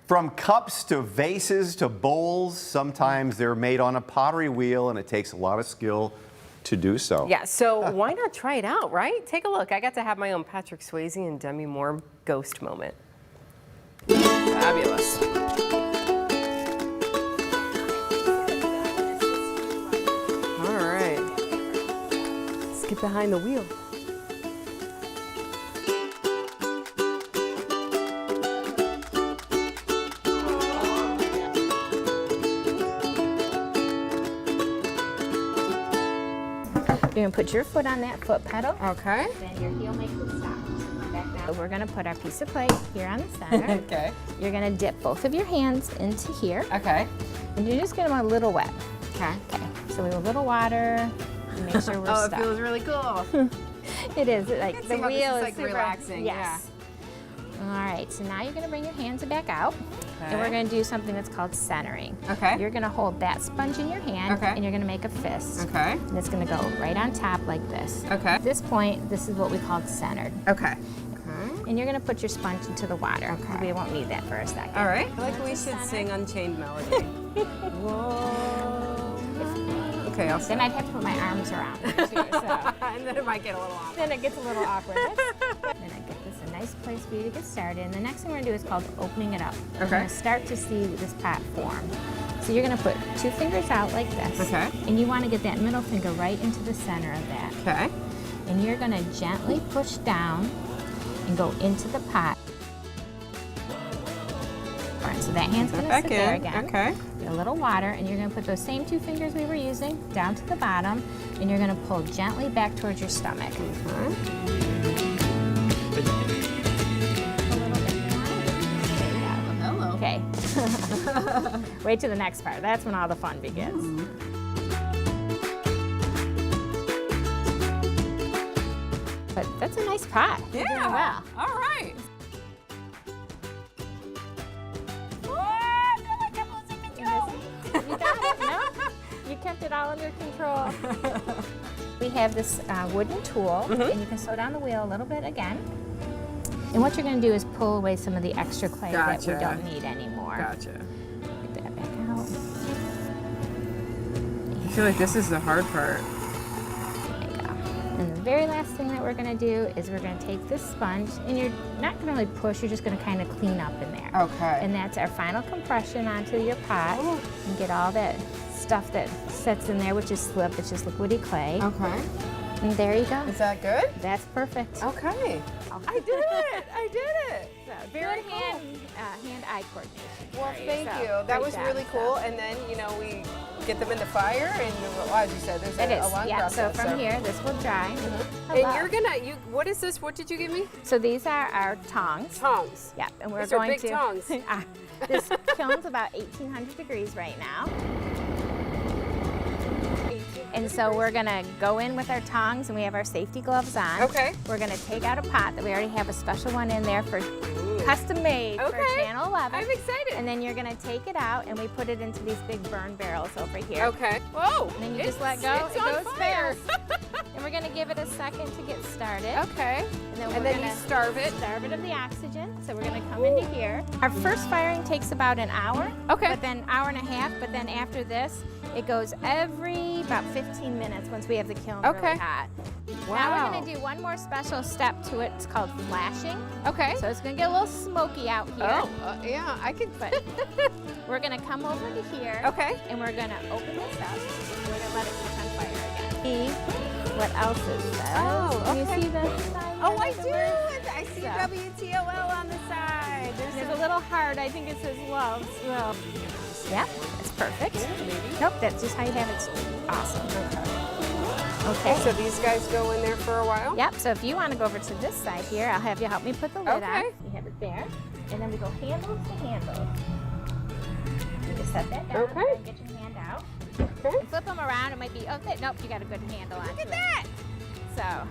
From cups to vases to bowls, sometimes they're made on a pottery wheel, and it takes a lot of skill to do so. Yeah, so why not try it out, right? Take a look. I got to have my own Patrick Swayze and Demi Moore ghost moment. Fabulous. All right. Let's get behind the wheel. You're gonna put your foot on that foot pedal. Okay. Then your heel makes it stop. Back down. So we're gonna put our piece of clay here on the center. Okay. You're gonna dip both of your hands into here. Okay. And you're just gonna want a little wet. Okay. Okay. So we have a little water. And make sure we're Oh, stuck. it feels really cool. It is. Like the wheel is like super relaxing. Yes. All right. So now you're gonna bring your hands back out. And we're going to do something that's called centering. Okay. You're going to hold that sponge in your hand, Okay. and you're going to make a fist. Okay. And it's going to go right on top like this. Okay. At this point, this is what we call centered. Okay. And you're going to put your sponge into the water. Okay. We won't need that for a second. All right. I feel like we should sing Unchained Melody. Whoa. Okay, I'll Then I'd have to put my arms around it too, so. And then it might get a little awkward. Then it gets a little awkward. Then I get this a nice place for you to get started. And the next thing we're gonna do is called opening it up. Okay. You're gonna start to see this pot form. So you're gonna put 2 fingers out like this. Okay. And you wanna get that middle finger right into the center of that. Okay. And you're gonna gently push down and go into the pot. All right, so that hand's gonna Back sit there in. again. Okay. A little water, and you're gonna put those same 2 fingers we were using down to the bottom, and you're gonna pull gently back towards your stomach. Hello. Okay. Wait till the next part. That's when all the fun begins. But that's a nice pot. You're doing well. All right. You got it, no? You kept it all under control. We have this wooden tool, and you can slow down the wheel a little bit again. And what you're going to do is pull away some of the extra clay that we don't need anymore. Gotcha. Get that back out. I feel like this is the hard part. There you go. And the very last thing that we're going to do is we're going to take this sponge, and you're not going to really push, you're just going to kind of clean up in there. Okay. And that's our final compression onto your pot. Oh. And get all that stuff that sits in there, which is slip, it's just liquidy clay. Okay. And there you go. Is that good? That's perfect. Okay. I did it. I did it. So, Very good cool. hand-eye coordination. Well, for you, thank so you. That great was job, really so. cool. And then, you know, we get them in the fire, and well, as you said, there's It a is, long yeah. process. So from here, this will dry. And you're gonna, what is this? What did you give me? So these are our tongs. Tongs. Yep, and we're These are going big to. tongs. This kiln's about 1,800 degrees right now. And so we're gonna go in with our tongs, and we have our safety gloves on. Okay. We're gonna take out a pot that we already have a special one in there for custom made for Channel 11. I'm excited. And then you're gonna take it out, and we put it into these big burn barrels over here. Okay. Whoa. And then you just let go. It's It on goes fire. fast. And we're gonna give it a second to get started. Okay. And then, And then you starve it. Starve it of the oxygen. So we're gonna come into here. Our first firing takes about an hour. Okay. But then hour and a half. But then after this, it goes every about 15 minutes once we have the kiln Okay. really hot. Now Wow. we're gonna do one more special step to it. It's called flashing. Okay. So it's gonna get a little smoky out here. Oh, yeah, I could. But we're gonna come over to here. Okay. And we're gonna open this up. We're gonna let it catch on fire again. See what else it says. Oh, Can okay. you see the sign? Oh, there I with the do. word? I see So. WTOL on the side. There's a little heart. I think it says love. Well, yeah, that's perfect. Nope, that's just how you have it. It's awesome. Okay. So these guys go in there for a while? Yep, so if you want to go over to this side here, I'll have you help me put the lid on. Okay. You have it there. And then we go handle to handle. You just set that down. Okay. And get your hand out. Okay. And flip them around. It might be, okay, nope, you got a good handle on it. Look at that. So,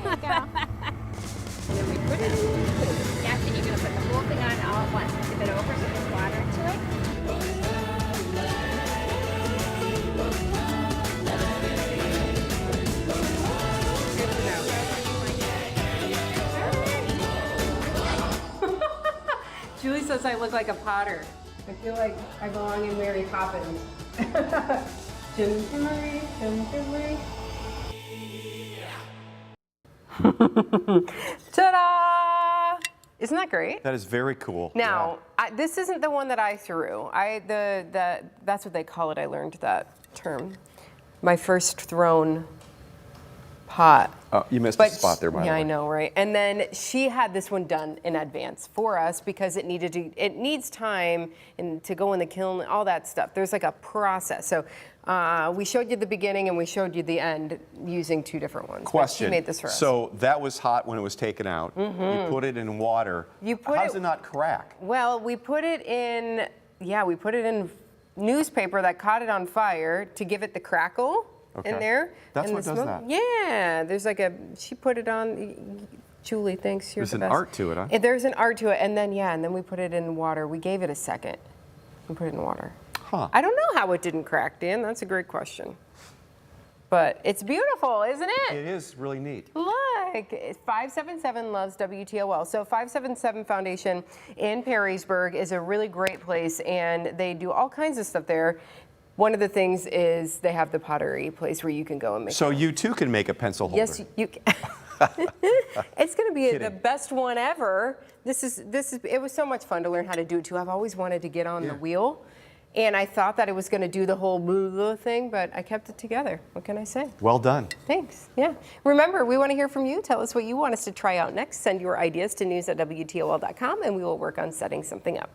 there you go. And then we put it in. Yep, and you're going to put the whole thing on all at once. Tip it over so there's water into it. Good to know. Julie says says I look like a potter. I feel like I belong in Mary Poppins. Gingerbread, gingerbread. Ta-da! Isn't that great? That is very cool. Now, this isn't the one that I threw. That's what they call it. I learned that term. My first thrown pot. You missed a spot there, by the way. Yeah, I know, right? And then she had this one done in advance for us because it needs time and to go in the kiln, all that stuff. There's like a process. So we showed you the beginning and we showed you the end using two different ones. Question. She made this for us. So that was hot when it was taken out. You put it in water. How does it not crack? Well, we put it in newspaper that caught it on fire to give it the crackle. Okay. In there. That's and what the does smoke. that. Yeah, there's like she put it on. Julie, thanks. You're There's the an best. art to it, huh? There's an art to it, and then we put it in water. We gave it a second. We put it in water. Huh. I don't know how it didn't crack, Dan. That's a great question. But it's beautiful, isn't it? It is really neat. Look, 577 loves WTOL. So 577 Foundation in Perrysburg is a really great place, and they do all kinds of stuff there. One of the things is they have the pottery place where you can go and make. So you too can make a pencil holder. Yes, you can. It's going to be the best one ever. It was so much fun to learn how to do it too. I've always wanted to get on the wheel, and I thought that it was going to do the whole blah thing, but I kept it together. What can I say? Well done. Thanks. Yeah. Remember, we want to hear from you. Tell us what you want us to try out next. Send your ideas to news@wtol.com, and we will work on setting something up.